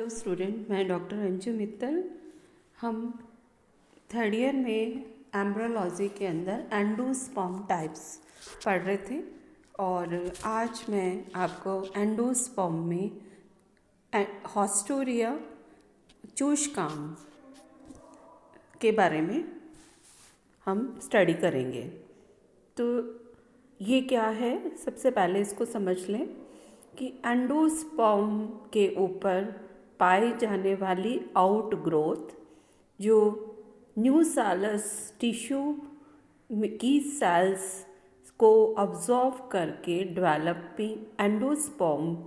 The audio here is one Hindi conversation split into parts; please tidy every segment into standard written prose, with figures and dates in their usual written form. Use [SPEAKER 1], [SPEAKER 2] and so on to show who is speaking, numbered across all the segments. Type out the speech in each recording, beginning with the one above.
[SPEAKER 1] हेलो स्टूडेंट, मैं डॉक्टर अंजू मित्तल। हम थर्ड ईयर में एम्ब्रियोलॉजी के अंदर एंडोस्पर्म टाइप्स पढ़ रहे थे और आज मैं आपको एंडोस्पर्म में हॉस्टोरिया चूषकांक के बारे में हम स्टडी करेंगे। तो ये क्या है, सबसे पहले इसको समझ लें कि एंडोस्पर्म के ऊपर पाई जाने वाली आउटग्रोथ जो न्यूसालस टिश्यू की सेल्स को ऑब्जॉर्व करके डेवलपिंग एंडोस्पर्म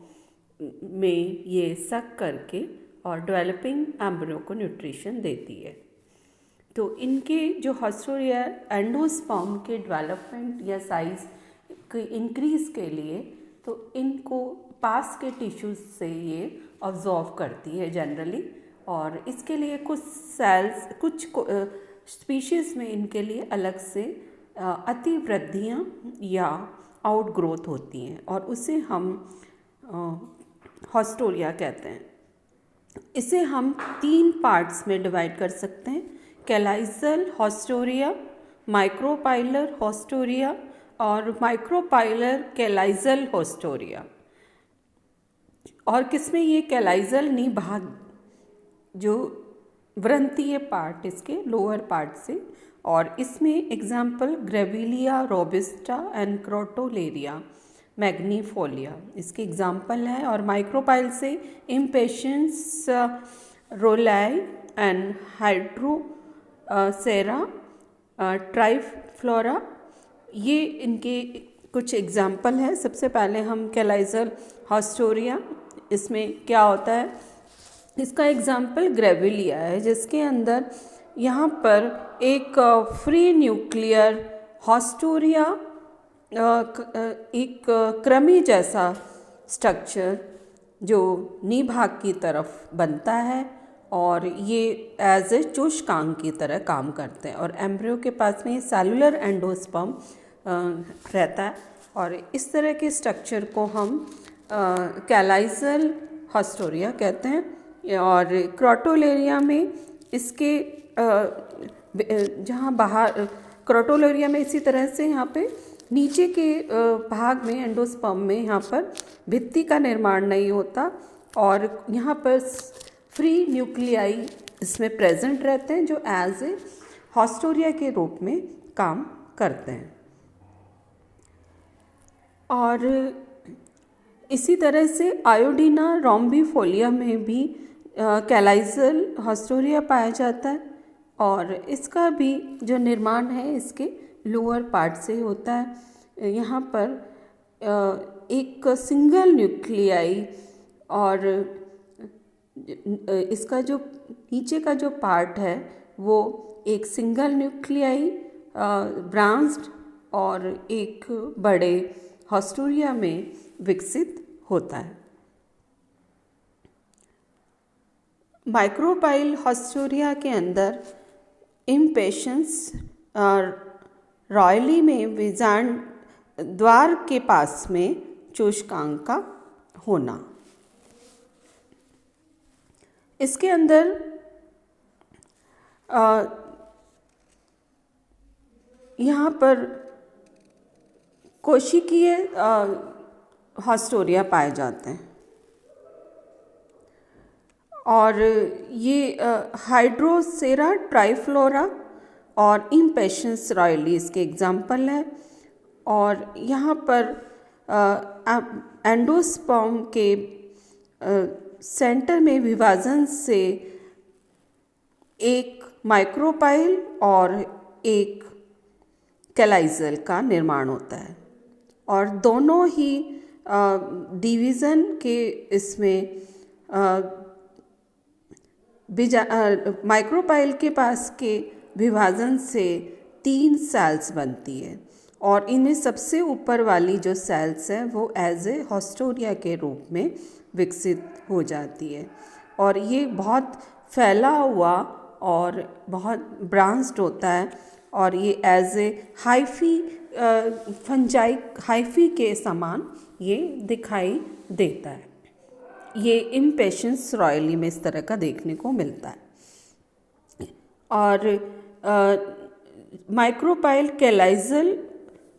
[SPEAKER 1] में ये सक करके और डेवलपिंग एम्ब्रियो को न्यूट्रिशन देती है। तो इनके जो हॉस्टोरिया एंडोस्पर्म के डेवलपमेंट या साइज के इंक्रीज के लिए तो इनको पास के टिश्यूज से ये ऑब्जॉर्व करती है जनरली, और इसके लिए कुछ सेल्स कुछ स्पीशीज़ में इनके लिए अलग से अतिवृद्धियाँ या आउटग्रोथ होती हैं और उसे हम हॉस्टोरिया कहते हैं। इसे हम 3 पार्ट्स में डिवाइड कर सकते हैं: कैलाइजल हॉस्टोरिया, माइक्रोपाइलर हॉस्टोरिया और माइक्रोपाइलर कैलाइजल हॉस्टोरिया। और किसमें ये कैलाइजल निभाग जो व्रंतीय पार्ट इसके लोअर पार्ट से, और इसमें एग्जाम्पल ग्रेविलिया रोबिस्टा एंड क्रोटोलेरिया मैग्नीफोलिया इसके एग्जाम्पल है। और माइक्रोपाइल से इम्पेशंस रोलाई एंड हाइड्रोसेरा ट्राइफ्लोरा, ये इनके कुछ एग्जाम्पल है। सबसे पहले हम कैलाइजल हॉस्टोरिया, इसमें क्या होता है, इसका एग्जाम्पल ग्रेविलिया है जिसके अंदर यहाँ पर एक फ्री न्यूक्लियर हॉस्टोरिया एक क्रमी जैसा स्ट्रक्चर जो निभाग की तरफ बनता है और ये एज ए चूषकांक की तरह काम करते हैं। और एम्ब्रियो के पास में सेलुलर एंडोस्पर्म रहता है और इस तरह के स्ट्रक्चर को हम कैलाइजल हॉस्टोरिया कहते हैं। और क्रोटोलेरिया में इसके जहाँ बाहर क्रोटोलेरिया में इसी तरह से यहाँ पे नीचे के भाग में एंडोस्पर्म में यहाँ पर भित्ति का निर्माण नहीं होता और यहाँ पर फ्री न्यूक्लियाई इसमें प्रेजेंट रहते हैं जो एज ए हॉस्टोरिया के रूप में काम करते हैं। और इसी तरह से आयोडीना रोम्बिफोलिया में भी कैलाइजल हॉस्टोरिया पाया जाता है और इसका भी जो निर्माण है इसके लोअर पार्ट से होता है। यहाँ पर एक सिंगल न्यूक्लियाई और इसका जो नीचे का जो पार्ट है वो एक सिंगल न्यूक्लियाई ब्रांच्ड और एक बड़े हॉस्टोरिया में विकसित होता है। माइक्रोपाइल हॉस्टोरिया के अंदर इम्पेशंस रॉयली में विजान द्वार के पास में चूषकांक का होना। इसके अंदर यहाँ पर कोशिकीय हॉस्टोरिया पाए जाते हैं और ये हाइड्रोसेरा ट्राइफ्लोरा और इम्पेशंस रॉयली इसके एग्जाम्पल है। और यहाँ पर एंडोस्पर्म के सेंटर में विभाजन से एक माइक्रोपाइल और एक कैलाइजल का निर्माण होता है और दोनों ही डिवीज़न के इसमें माइक्रोपाइल के पास के विभाजन से 3 सेल्स बनती है और इनमें सबसे ऊपर वाली जो सेल्स है वो एज ए हॉस्टोरिया के रूप में विकसित हो जाती है और ये बहुत फैला हुआ और बहुत ब्रांच्ड होता है और ये as a hyphae fungi hyphae के समान ये दिखाई देता है। ये इम्पेशंस रॉयली में इस तरह का देखने को मिलता है। और माइक्रोपाइल कैलाइजल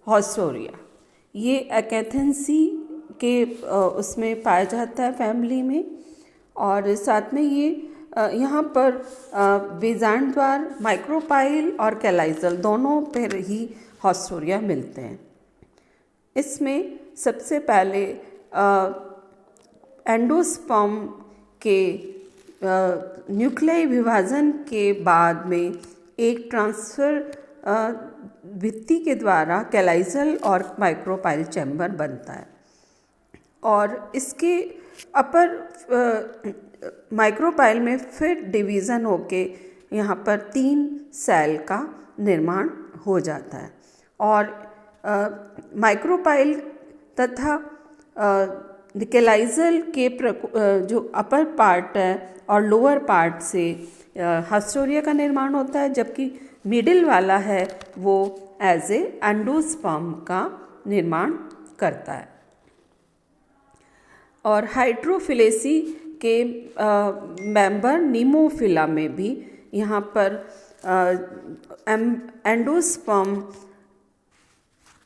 [SPEAKER 1] हॉस्टोरिया, ये एकैथेंसी के उसमें पाया जाता है फैमिली में। और साथ में ये यहाँ पर बेजान द्वार, माइक्रोपाइल और कैलाइजल दोनों पर ही हॉस्टोरिया मिलते हैं। इसमें सबसे पहले एंडोस्पर्म के न्यूक्लियाई विभाजन के बाद में एक ट्रांसफर भित्ति के द्वारा कैलाइजल और माइक्रोपाइल चैम्बर बनता है। और इसके अपर माइक्रोपाइल में फिर डिवीज़न होके यहाँ पर 3 सेल का निर्माण हो जाता है। और माइक्रोपाइल तथा कैलाइजल के जो अपर पार्ट है और लोअर पार्ट से हॉस्टोरिया का निर्माण होता है, जबकि मिडिल वाला है वो एज ए एंडोस्पर्म का निर्माण करता है। और हाइड्रोफिलेसी के मेंबर नीमोफिला में भी यहाँ पर एंडोस्पर्म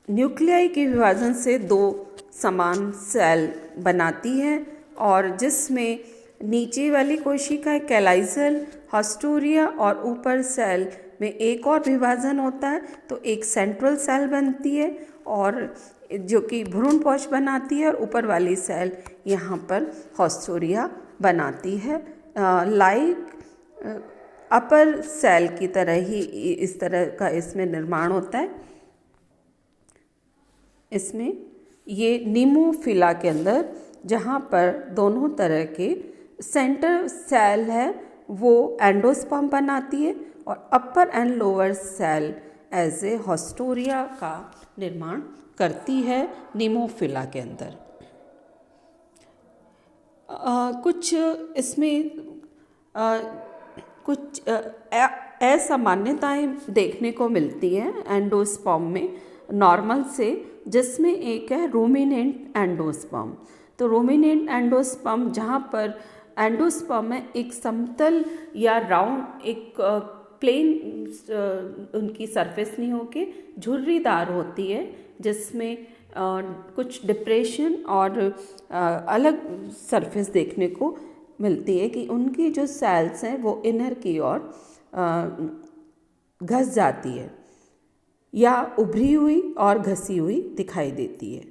[SPEAKER 1] न्यूक्लियाई के विभाजन से 2 समान सेल बनाती है, और जिसमें नीचे वाली कोशिका कैलाइजल हॉस्टोरिया और ऊपर सेल में एक और विभाजन होता है, तो एक सेंट्रल सेल बनती है और जो कि भ्रूणपोष बनाती है, और ऊपर वाली सेल यहाँ पर हॉस्टोरिया बनाती है। लाइक अपर सेल की तरह ही इस तरह का इसमें निर्माण होता है। इसमें ये नीमोफिला के अंदर जहाँ पर दोनों तरह के सेंटर सेल है वो एंडोस्पर्म बनाती है, और upper end lower cell as a haustoria का निर्माण करती है नीमोफिला के अंदर। कुछ इसमें कुछ असामान्यताएं देखने को मिलती हैं एंडोस्पर्म में नॉर्मल से, जिसमें एक है रूमिनेंट एंडोस्पर्म। तो रूमिनेंट एंडोस्पर्म जहाँ पर एंडोस्पर्म में एक समतल या राउंड एक प्लेन उनकी सरफेस नहीं होके झुर्रीदार होती है, जिसमें कुछ डिप्रेशन और अलग सरफेस देखने को मिलती है कि उनकी जो सेल्स हैं वो इनर की ओर घस जाती है या उभरी हुई और घसी हुई दिखाई देती है।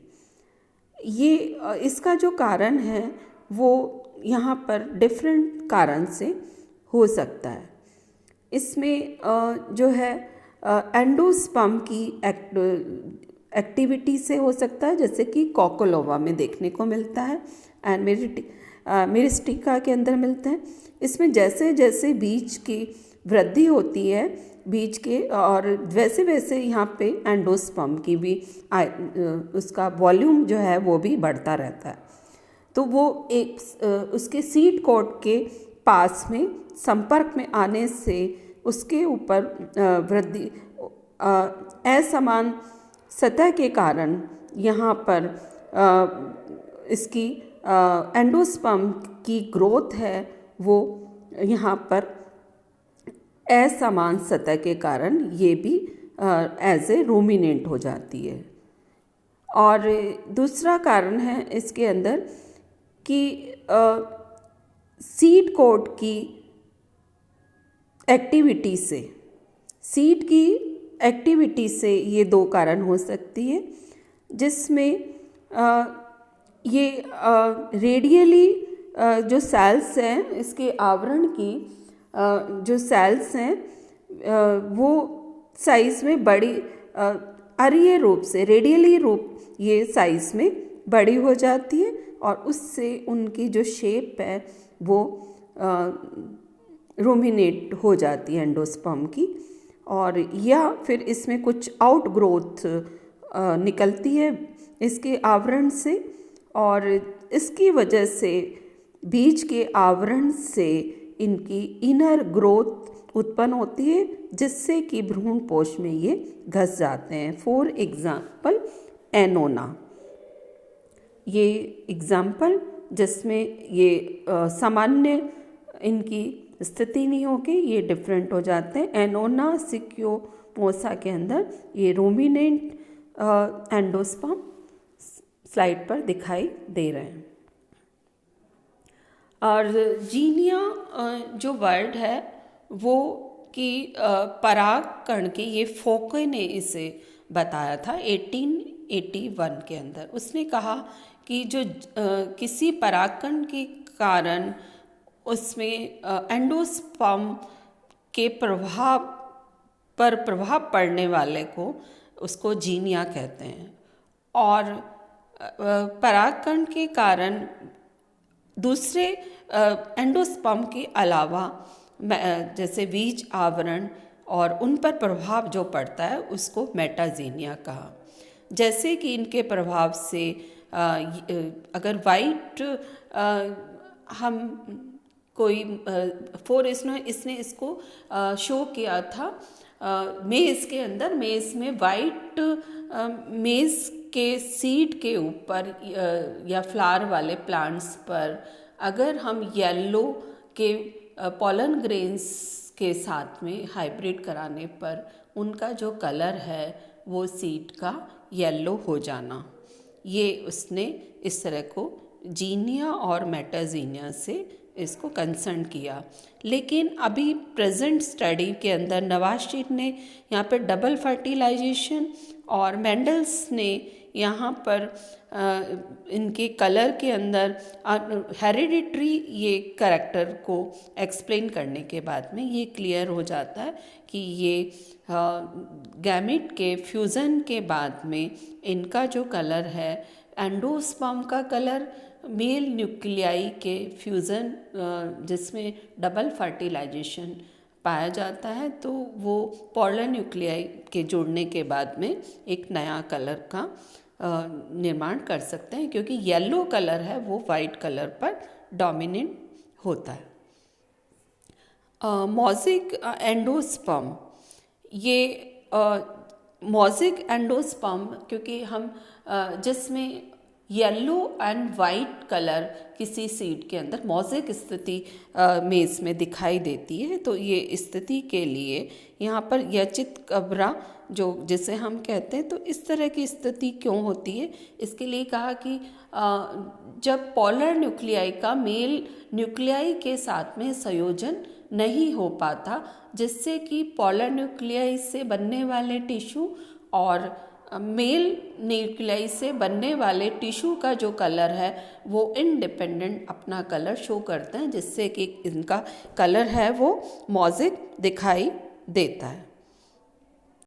[SPEAKER 1] ये इसका जो कारण है वो यहाँ पर डिफरेंट कारण से हो सकता है। इसमें जो है एंडोस्पर्म की एक्टिविटी से हो सकता है, जैसे कि कॉकोलोवा में देखने को मिलता है एंड मेरिस्टिका के अंदर मिलते हैं। इसमें जैसे जैसे बीज की वृद्धि होती है बीज के, और वैसे वैसे यहाँ पे एंडोस्पर्म की भी उसका वॉल्यूम जो है वो भी बढ़ता रहता है। तो वो एक उसके सीड कोट के पास में संपर्क में आने से उसके ऊपर वृद्धि असमान सतह के कारण यहाँ पर इसकी एंडोस्पर्म की ग्रोथ है वो यहाँ पर असमान सतह के कारण ये भी एज ए रूमिनेंट हो जाती है। और दूसरा कारण है इसके अंदर कि सीड कोट की एक्टिविटी से, सीड की एक्टिविटी से ये 2 कारण हो सकती है, जिसमें ये रेडियली जो सेल्स हैं इसके आवरण की जो सेल्स हैं वो साइज़ में बड़ी अरीय रूप से रेडियली रूप ये साइज़ में बड़ी हो जाती है, और उससे उनकी जो शेप है वो रूमिनेट हो जाती है एंडोस्पर्म की, और या फिर इसमें कुछ आउट ग्रोथ निकलती है इसके आवरण से, और इसकी वजह से बीज के आवरण से इनकी इनर ग्रोथ उत्पन्न होती है, जिससे कि भ्रूणपोष में ये घस जाते हैं। फॉर एग्जाम्पल एनोना, ये एग्जाम्पल जिसमें ये सामान्य इनकी स्थिति नहीं होगी, ये डिफरेंट हो जाते हैं। एनोना सिक्योमोसा के अंदर ये रूमिनेंट एंडोस्पर्म स्लाइड पर दिखाई दे रहे हैं। और जीनिया जो वर्ड है वो कि पराग कण के, ये फोके ने इसे बताया था 1881 के अंदर। उसने कहा कि जो किसी परागकण के कारण उसमें एंडोस्पर्म के प्रभाव पड़ने वाले को उसको जीनिया कहते हैं। और परागकण के कारण दूसरे एंडोस्पर्म के अलावा जैसे बीज आवरण और उन पर प्रभाव जो पड़ता है उसको मेटाजीनिया कहा। जैसे कि इनके प्रभाव से अगर वाइट हम कोई इसने इसको शो किया था मेज़ के अंदर। मेज़ में वाइट मेज़ के सीड के ऊपर या फ्लावर वाले प्लांट्स पर अगर हम येलो के पॉलन ग्रेन्स के साथ में हाइब्रिड कराने पर उनका जो कलर है वो सीड का येलो हो जाना, ये उसने इस तरह को जीनिया और मेटाजीनिया से इसको कंसर्न किया। लेकिन अभी प्रेजेंट स्टडी के अंदर नवाज़ ने यहाँ पर डबल फर्टिलाइजेशन और मेंडल्स ने यहाँ पर इनके कलर के अंदर हेरिडिटरी ये कैरेक्टर को एक्सप्लेन करने के बाद में ये क्लियर हो जाता है कि ये गैमेट के फ्यूज़न के बाद में इनका जो कलर है, एंडोस्पर्म का कलर मेल न्यूक्लियाई के फ्यूज़न जिसमें डबल फर्टिलाइजेशन पाया जाता है, तो वो पॉलर न्यूक्लियाई के जुड़ने के बाद में एक नया कलर का निर्माण कर सकते हैं, क्योंकि येलो कलर है वो वाइट कलर पर डोमिनेंट होता है। मोज़ेक एंडोस्पर्म, ये मोज़ेक एंडोस्पर्म क्योंकि हम जिसमें येलो एंड वाइट कलर किसी सीड के अंदर मोज़ेक स्थिति में इसमें दिखाई देती है, तो ये स्थिति के लिए यहाँ पर यचित कबरा जो जिसे हम कहते हैं, तो इस तरह की स्थिति क्यों होती है, इसके लिए कहा कि जब पॉलर न्यूक्लियाई का मेल न्यूक्लियाई के साथ में संयोजन नहीं हो पाता, जिससे कि पॉलर न्यूक्लियाई से बनने वाले टिश्यू और मेल न्यूक्लियाई से बनने वाले टिश्यू का जो कलर है वो इंडिपेंडेंट अपना कलर शो करते हैं, जिससे कि इनका कलर है वो मोज़ेक दिखाई देता है।